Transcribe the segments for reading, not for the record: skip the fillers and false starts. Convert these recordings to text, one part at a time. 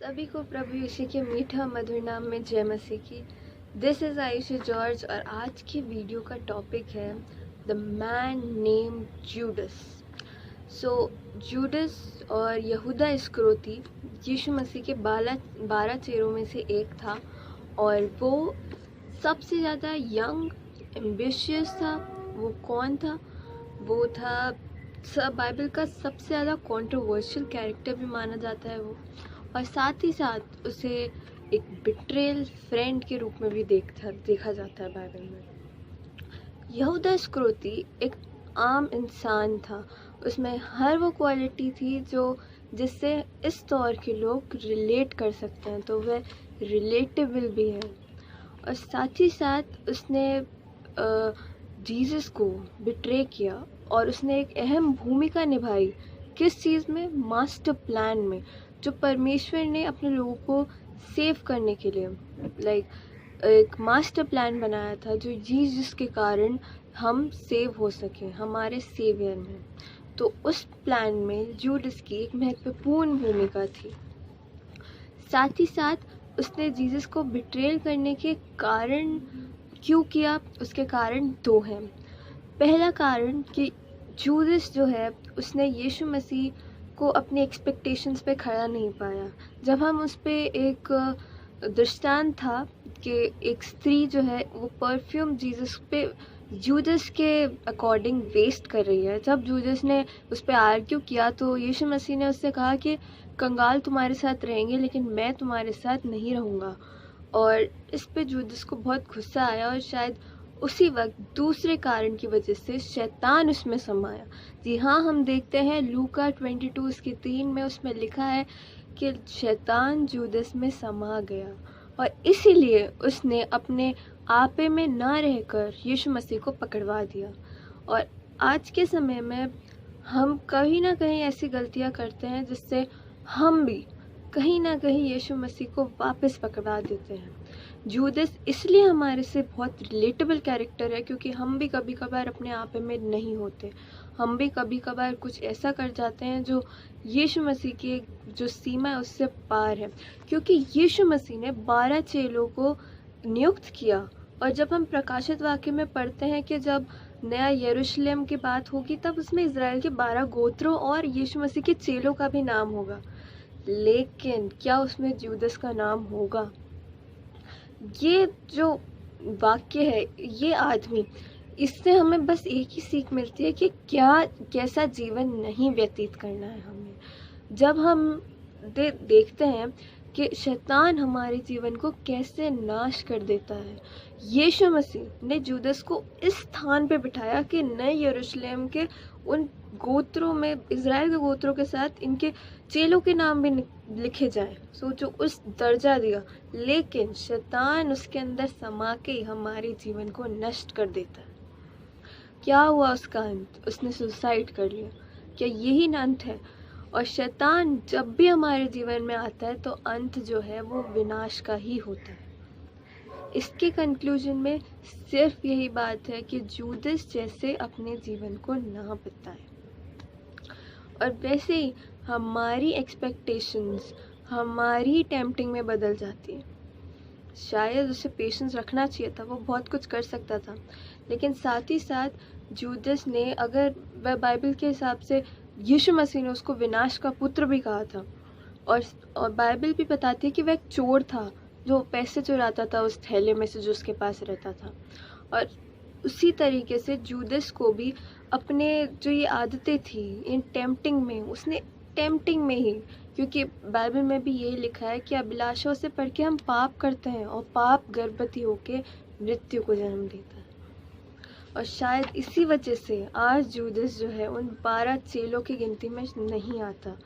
सभी को प्रभु यीशु के मीठा मधुर नाम में जय मसीह की। दिस इज़ आयशा जॉर्ज और आज की वीडियो का टॉपिक है the man name Judas. Judas और यहूदा इस्करियोती यीशु मसीह के 12 चेलों में से एक था और वो सबसे ज़्यादा यंग एम्बिशियस था। वो कौन था? वो था बाइबल का सबसे ज़्यादा कंट्रोवर्शियल कैरेक्टर भी माना जाता है वो, और साथ ही साथ उसे एक बिट्रेयल फ्रेंड के रूप में भी देखा जाता है बाइबल में। यहूदा इस्करियोती एक आम इंसान था। उसमें हर वो क्वालिटी थी जिससे इस दौर के लोग रिलेट कर सकते हैं, तो वह रिलेटेबल भी है। और साथ ही साथ उसने जीसस को बिट्रे किया और उसने एक अहम भूमिका निभाई। किस चीज़ में? मास्टर प्लान में, जो परमेश्वर ने अपने लोगों को सेव करने के लिए एक मास्टर प्लान बनाया था, जो जिसके कारण हम सेव हो सकें हमारे सेवियर में। तो उस प्लान में जूडस की एक महत्वपूर्ण भूमिका थी। साथ ही साथ उसने जीसस को बिट्रेल करने के कारण क्यों किया, उसके कारण दो हैं। पहला कारण कि जूडस जो है उसने यीशु मसीह को अपनी एक्सपेक्टेशंस पे खड़ा नहीं पाया। जब हम उस पे एक दृष्टांत था कि एक स्त्री जो है वो परफ्यूम जीसस पे जूडस के अकॉर्डिंग वेस्ट कर रही है, जब जूडस ने उस पर आर्ग्यू किया तो यीशु मसीह ने उससे कहा कि कंगाल तुम्हारे साथ रहेंगे लेकिन मैं तुम्हारे साथ नहीं रहूँगा। और इस पे जूडस को बहुत गुस्सा आया और शायद उसी वक्त दूसरे कारण की वजह से शैतान उसमें समाया। जी हाँ, हम देखते हैं लूका 22:3 में उसमें लिखा है कि शैतान जूदस में समा गया और इसीलिए उसने अपने आपे में ना रहकर यीशु मसीह को पकड़वा दिया। और आज के समय में हम कहीं ना कहीं ऐसी गलतियां करते हैं जिससे हम भी कहीं ना कहीं यीशु मसीह को वापस पकड़वा देते हैं। जूदस इसलिए हमारे से बहुत रिलेटेबल कैरेक्टर है क्योंकि हम भी कभी कभार अपने आप में नहीं होते। हम भी कभी कभार कुछ ऐसा कर जाते हैं जो यीशु मसीह की जो सीमा है उससे पार है, क्योंकि यीशु मसीह ने 12 चेलों को नियुक्त किया। और जब हम प्रकाशित वाक्य में पढ़ते हैं कि जब नया यरूशलेम की बात होगी तब उसमें इज़राइल के 12 गोत्रों और यीशु मसीह के चेलों का भी नाम होगा, लेकिन क्या उसमें जूदस का नाम होगा? ये जो वाक्य है, ये आदमी, इससे हमें बस एक ही सीख मिलती है कि कैसा जीवन नहीं व्यतीत करना है हमें। जब हम देखते हैं कि शैतान हमारे जीवन को कैसे नाश कर देता है, यीशु मसीह ने जूदस को इस स्थान पे बिठाया कि नए यरूशलेम के उन गोत्रों में, इज़राइल के गोत्रों के साथ इनके चेलों के नाम भी लिखे जाएं। सोचो, उस दर्जा दिया, लेकिन शैतान उसके अंदर समा के हमारे जीवन को नष्ट कर देता है। क्या हुआ उसका अंत? उसने सुसाइड कर लिया। क्या यही अंत है? और शैतान जब भी हमारे जीवन में आता है तो अंत जो है वो विनाश का ही होता है। इसके कंक्लूजन में सिर्फ यही बात है कि जूदस जैसे अपने जीवन को ना बिताए। और वैसे ही हमारी एक्सपेक्टेशंस हमारी टेम्पटिंग में बदल जाती है। शायद उसे पेशेंस रखना चाहिए था, वो बहुत कुछ कर सकता था, लेकिन साथ ही साथ जूदस ने, अगर वह बाइबल के हिसाब से यीशु मसीह ने उसको विनाश का पुत्र भी कहा था, और बाइबल भी बताती है कि वह एक चोर था जो पैसे चुराता था उस थैले में से जो उसके पास रहता था। और उसी तरीके से जूदस को भी अपने जो ये आदतें थी इन टेम्पटिंग में, उसने टेम्पटिंग में ही, क्योंकि बाइबल में भी ये लिखा है कि अभिलाषाओं से पढ़ के हम पाप करते हैं और पाप गर्भवती होके मृत्यु को जन्म देता है। और शायद इसी वजह से आज जूदस जो है उन 12 चेलों की गिनती में नहीं आता।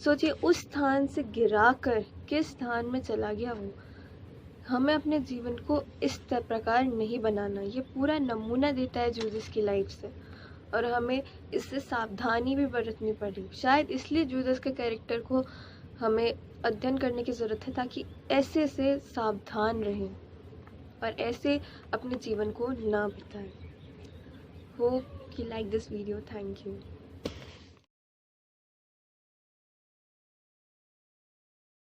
सोचिए, उस स्थान से गिराकर किस स्थान में चला गया वो। हमें अपने जीवन को इस प्रकार नहीं बनाना। ये पूरा नमूना देता है जूदस की लाइफ से, और हमें इससे सावधानी भी बरतनी पड़ी। शायद इसलिए जूदस के कैरेक्टर को हमें अध्ययन करने की ज़रूरत है, ताकि ऐसे से सावधान रहें और ऐसे अपने जीवन को ना बिताएं। Hope you like this video. Thank you.